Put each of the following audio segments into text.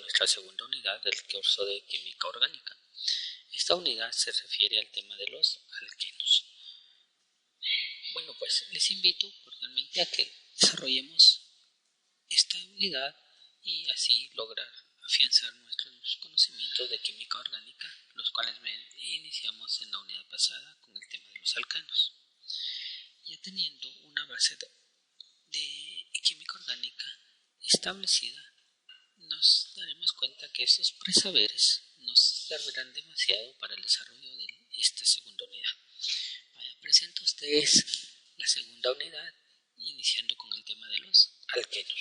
nuestra segunda unidad del curso de química orgánica. Esta unidad se refiere al tema de los alquenos. Bueno, pues les invito cordialmente a que desarrollemos esta unidad y así lograr afianzar nuestros conocimientos de química orgánica, los cuales iniciamos en la unidad pasada con el tema de los alcanos. Ya teniendo una base de química orgánica establecida, nos daremos cuenta que estos presaberes nos servirán demasiado para el desarrollo de esta segunda unidad. Presento a ustedes la segunda unidad, iniciando con el tema de los alquenos.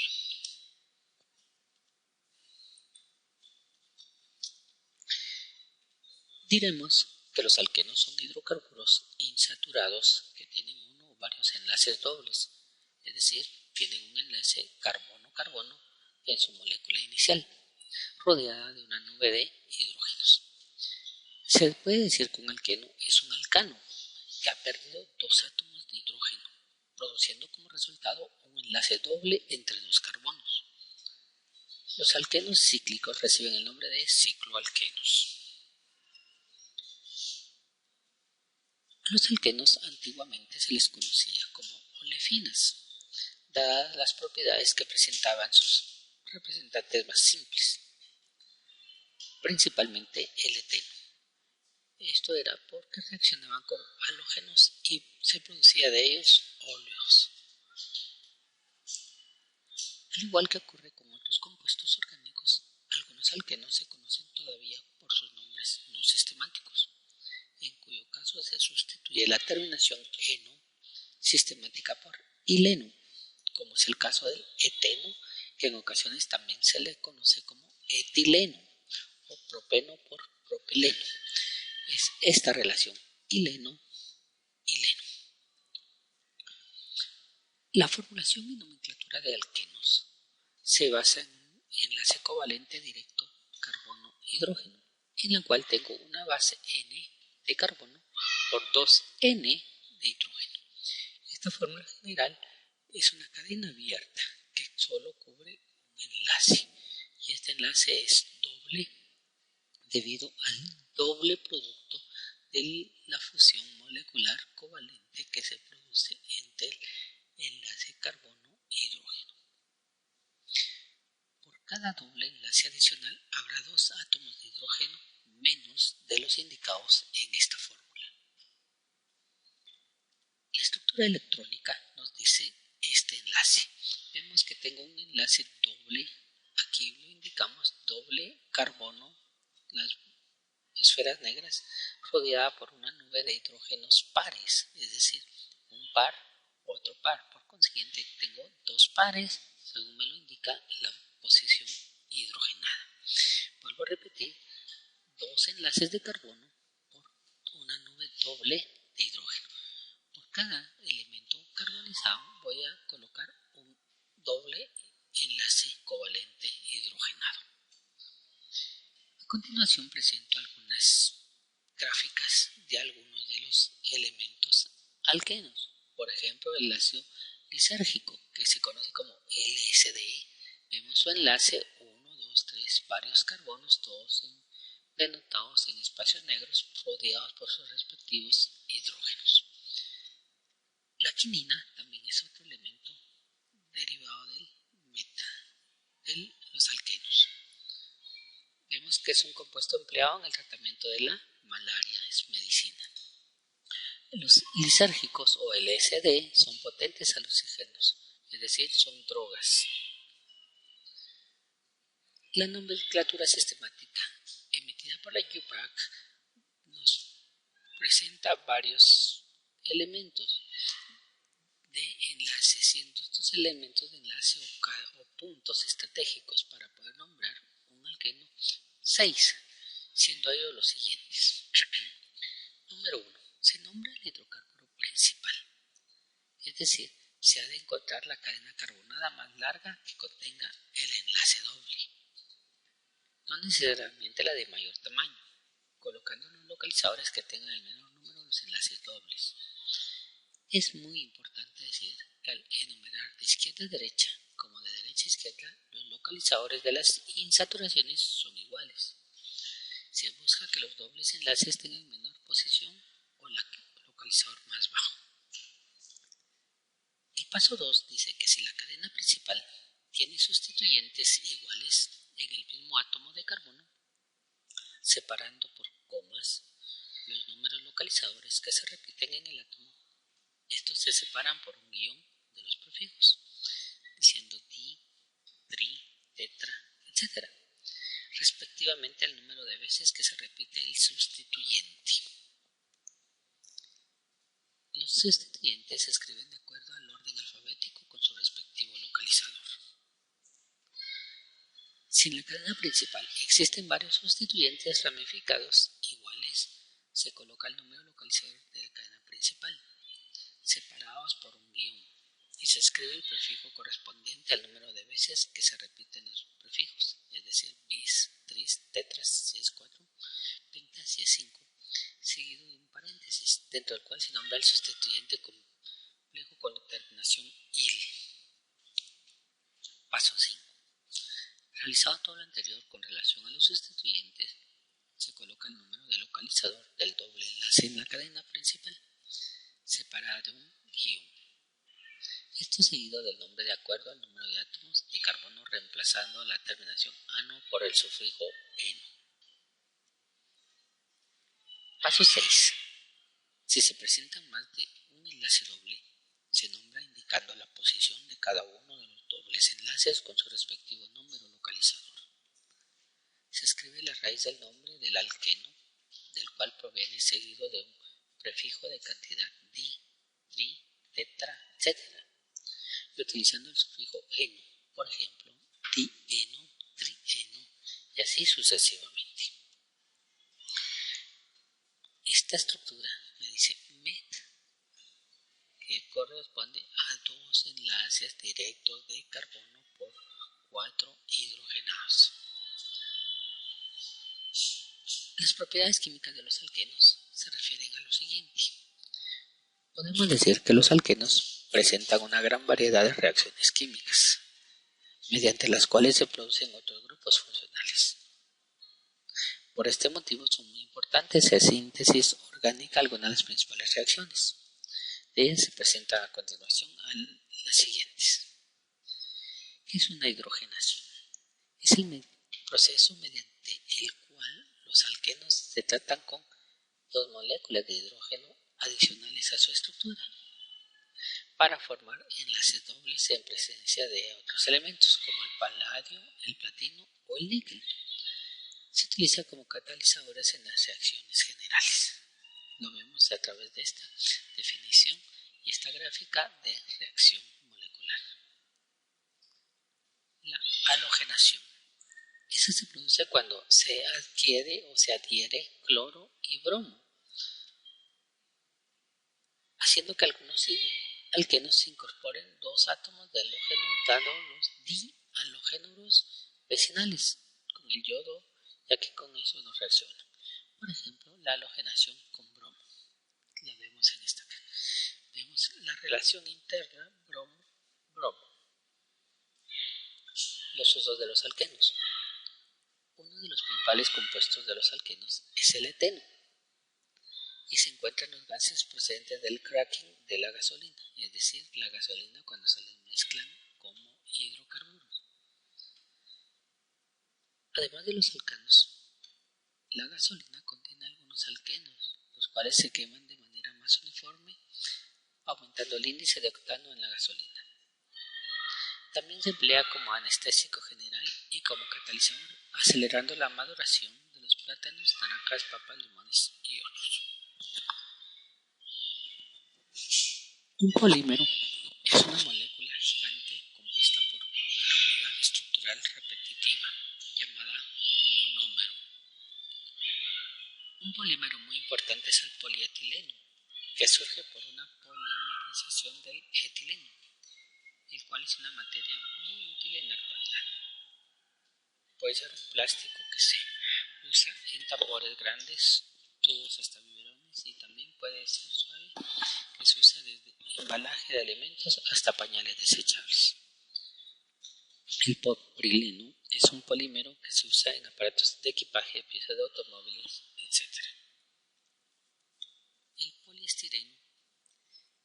Diremos que los alquenos son hidrocarburos insaturados que tienen uno o varios enlaces dobles, es decir, tienen un enlace carbono-carbono en su molécula inicial, rodeada de una nube de hidrógenos. Se puede decir que un alqueno es un alcano que ha perdido dos átomos de hidrógeno, produciendo como resultado un enlace doble entre dos carbonos. Los alquenos cíclicos reciben el nombre de cicloalquenos. A los alquenos antiguamente se les conocía como olefinas, dadas las propiedades que presentaban sus representantes más simples, principalmente el eteno. Esto era porque reaccionaban con halógenos y se producía de ellos óleos. Al igual que ocurre con otros compuestos orgánicos, algunos alquenos se conocen todavía por sus nombres no sistemáticos, en cuyo caso se sustituye la terminación eno sistemática por ileno, como es el caso del eteno, que en ocasiones también se le conoce como etileno o propeno por propileno. Es esta relación ileno-ileno. La formulación y nomenclatura de alquenos se basa en un enlace covalente directo carbono-hidrógeno, en la cual tengo una base N de carbono por 2N de hidrógeno. Esta fórmula general es una cadena abierta que solo cubre un enlace, y este enlace es doble debido al doble producto de la fusión molecular covalente que se produce entre el enlace carbono-hidrógeno. Por cada doble enlace adicional habrá dos átomos de hidrógeno menos de los indicados en esta fórmula. La estructura electrónica nos dice este enlace. Vemos que tengo un enlace doble, aquí lo indicamos doble carbono, las esferas negras, rodeada por una nube de hidrógenos pares, es decir, un par, otro par. Por consiguiente, tengo dos pares, según me lo indica la posición hidrogenada. Vuelvo a repetir, dos enlaces de carbono por una nube doble de hidrógeno. Por cada elemento carbonizado voy a colocar un doble enlace covalente hidrogenado. A continuación presento algunas gráficas de algunos de los elementos alquenos. Por ejemplo, el ácido lisérgico, que se conoce como LSD. Vemos su enlace 1, 2, 3, varios carbonos, todos denotados en espacios negros, rodeados por sus respectivos hidrógenos. La quinina también es otro elemento derivado de los alquenos. Vemos que es un compuesto empleado en el tratamiento de la malaria, es medicina. Los lisérgicos o LSD son potentes alucinógenos, es decir, son drogas. La nomenclatura sistemática emitida por la UPAC nos presenta varios elementos de enlace, siendo estos elementos de enlace o puntos estratégicos para poder nombrar un alqueno 6, siendo ellos los siguientes. Número 1. Se nombra el hidrocarburo principal, es decir, se ha de encontrar la cadena carbonada más larga que contenga el enlace doble, no necesariamente la de mayor tamaño, colocando los localizadores que tengan el menor número de enlaces dobles. Es muy importante decir que al enumerar de izquierda a derecha como de derecha a izquierda, los localizadores de las insaturaciones son iguales. Se busca que los dobles enlaces tengan menor posición o el localizador más bajo. El paso 2 dice que si la cadena principal tiene sustituyentes iguales en el mismo átomo de carbono, separando por comas los números localizadores que se repiten en el átomo, estos se separan por un guión de los prefijos, diciendo di, tri, tetra, etc., respectivamente al número de veces que se repite el sustituyente. Los sustituyentes se escriben de acuerdo al orden alfabético con su respectivo localizador. Si en la cadena principal existen varios sustituyentes ramificados iguales, se coloca el número localizador de la cadena principal, separados por un guión, y se escribe el prefijo correspondiente al número de veces que se repiten los prefijos, es decir, bis, tris, tetras si es 4, pentas si es 5, seguido de un paréntesis, dentro del cual se nombra el sustituyente complejo con la terminación il. Paso 5. Realizado todo lo anterior con relación a los sustituyentes, se coloca el número de localizador del doble enlace en la cadena principal, separada de un guión. Esto seguido del nombre de acuerdo al número de átomos de carbono, reemplazando la terminación ano por el sufijo eno. Paso 6. Si se presentan más de un enlace doble, se nombra indicando la posición de cada uno de los dobles enlaces con su respectivo número localizador. Se escribe la raíz del nombre del alqueno, del cual proviene seguido de un prefijo de cantidad di, tri, tetra, etc., y utilizando el sufijo eno, por ejemplo, dieno, trieno, y así sucesivamente. Esta estructura me dice met, que corresponde a 2 enlaces directos de carbono por 4 hidrogenados. Las propiedades químicas de los alquenos se refieren a lo siguiente. Podemos decir que los alquenos presentan una gran variedad de reacciones químicas, mediante las cuales se producen otros grupos funcionales. Por este motivo son muy importantes en síntesis orgánica algunas de las principales reacciones. De ellas se presentan a continuación las siguientes. ¿Qué es una hidrogenación? Es el proceso mediante el cual los alquenos se tratan con 2 moléculas de hidrógeno adicionales a su estructura para formar enlaces dobles en presencia de otros elementos como el paladio, el platino o el níquel. Se utiliza como catalizadores en las reacciones generales. Lo vemos a través de esta definición y esta gráfica de reacción molecular. La halogenación. Esa se produce cuando se adquiere o se adhiere cloro y bromo, haciendo que algunos alquenos se incorporen 2 átomos de halógeno dando los dihalogénuros vecinales con el yodo, ya que con eso no reacciona. Por ejemplo, la halogenación con bromo. La vemos en esta acá. Vemos la relación interna bromo-bromo. Los usos de los alquenos. Uno de los principales compuestos de los alquenos es el eteno, y se encuentran los gases procedentes del cracking de la gasolina, es decir, la gasolina cuando se les mezclan como hidrocarburos. Además de los alcanos, la gasolina contiene algunos alquenos, los cuales se queman de manera más uniforme, aumentando el índice de octano en la gasolina. También se emplea como anestésico general y como catalizador, acelerando la maduración de los plátanos, naranjas, papas, limones y otros. Un polímero es una molécula gigante compuesta por una unidad estructural repetitiva llamada monómero. Un polímero muy importante es el polietileno, que surge por una polimerización del etileno, el cual es una materia muy útil en la actualidad. Puede ser un plástico que se usa en tambores grandes, tubos hasta biberones, y también puede ser suave, que se usa desde embalaje de alimentos hasta pañales desechables. El propileno es un polímero que se usa en aparatos de equipaje, piezas de automóviles, etc. El poliestireno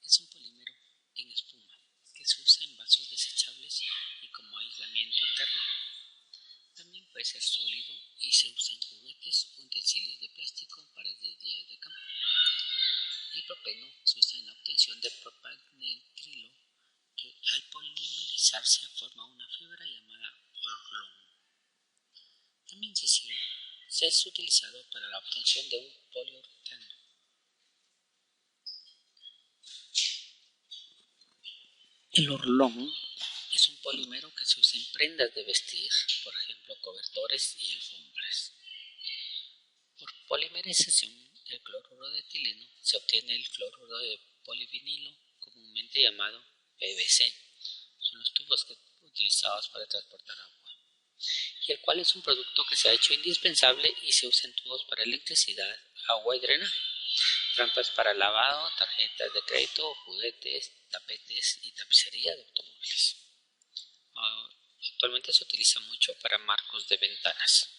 es un polímero en espuma que se usa en vasos desechables y como aislamiento térmico. También puede ser sólido y se usa en juguetes o utensilios de plástico para días de campo. El propeno se usa en la obtención de propaneditrilo, que al polimerizarse forma una fibra llamada orlón. También se es utilizado para la obtención de un poliuretano. El orlón es un polímero que se usa en prendas de vestir, por ejemplo, cobertores y alfombras. Por polimerización del cloruro de etileno se obtiene el cloruro de polivinilo, comúnmente llamado PVC. Son los tubos utilizados para transportar agua, y el cual es un producto que se ha hecho indispensable y se usa en tubos para electricidad, agua y drenaje, trampas para lavado, tarjetas de crédito, juguetes, tapetes y tapicería de automóviles. Actualmente se utiliza mucho para marcos de ventanas.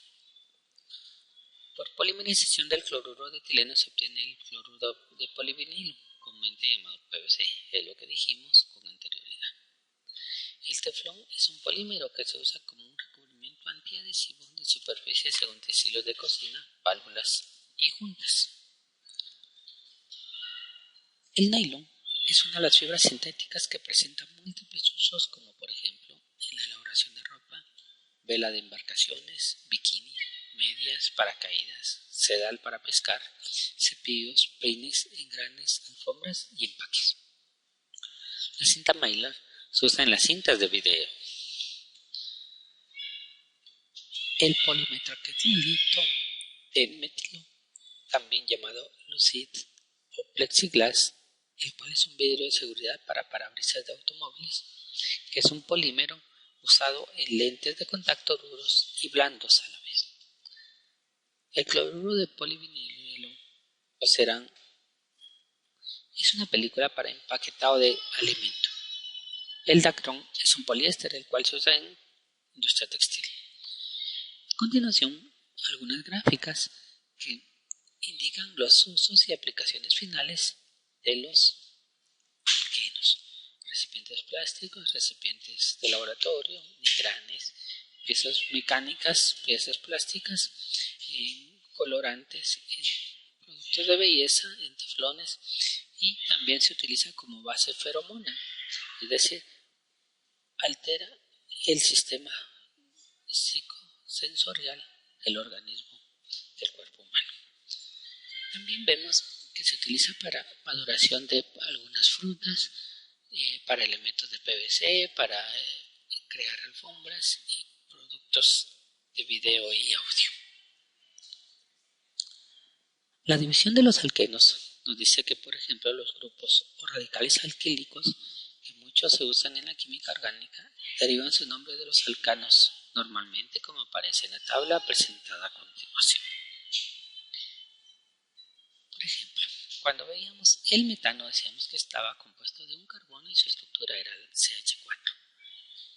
Por polimerización del cloruro de etileno se obtiene el cloruro de polivinilo, comúnmente llamado PVC, es lo que dijimos con anterioridad. El teflón es un polímero que se usa como un recubrimiento antiadhesivo de superficies en utensilios de cocina, válvulas y juntas. El nylon es una de las fibras sintéticas que presenta múltiples usos, como por ejemplo en la elaboración de ropa, vela de embarcaciones, bikini, medias, paracaídas, sedal para pescar, cepillos, peines, engranes, alfombras y empaques. La cinta mylar se usa en las cintas de video. El polimetilacetato de metilo, también llamado lucid o plexiglas, el cual es un vidrio de seguridad para parabrisas de automóviles, que es un polímero usado en lentes de contacto duros y blandos a la vez. El cloruro de polivinilo o serán es una película para empaquetado de alimento. El dacron es un poliéster, el cual se usa en industria textil. A continuación, algunas gráficas que indican los usos y aplicaciones finales de los alquenos. Recipientes plásticos, recipientes de laboratorio, engranes, piezas mecánicas, piezas plásticas, colorantes, productos de belleza, en teflones, y también se utiliza como base feromona, es decir, altera el sistema psicosensorial del organismo del cuerpo humano. También vemos que se utiliza para maduración de algunas frutas, para elementos de PVC, para crear alfombras y productos de video y audio. La división de los alquenos nos dice que, por ejemplo, los grupos o radicales alquílicos, que muchos se usan en la química orgánica, derivan su nombre de los alcanos, normalmente como aparece en la tabla presentada a continuación. Por ejemplo, cuando veíamos el metano decíamos que estaba compuesto de un carbono y su estructura era el CH4.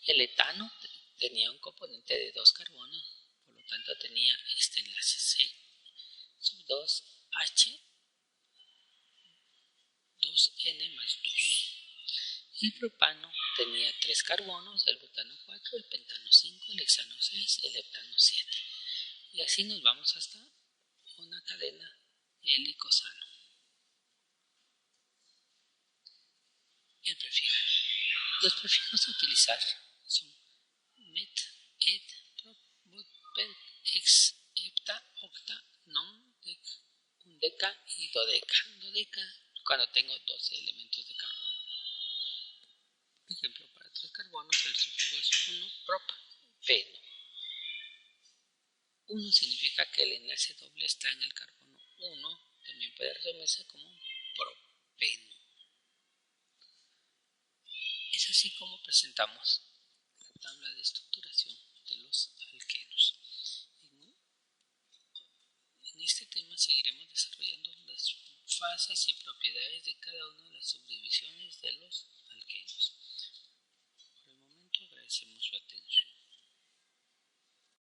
El etano tenía un componente de 2 carbonos, por lo tanto tenía este enlace C2H 2N más 2. El propano tenía 3 carbonos, el butano 4, el pentano 5, el hexano 6, el heptano 7. Y así nos vamos hasta una cadena helicosano. El prefijo. Los prefijos a utilizar son met, et, prop, but, pen, ex, hepta, octa, non, dec, undeca y dodeca. Dodeca cuando tengo 12 elementos de carbono. Por ejemplo, para 3 carbonos el sufijo es 1, prop, peno. 1 significa que el enlace doble está en el carbono 1, también puede resumirse como propeno. Es así como presentamos la tabla de estructuración de los alquenos. En este tema seguiremos desarrollando las fases y propiedades de cada una de las subdivisiones de los alquenos. Por el momento agradecemos su atención.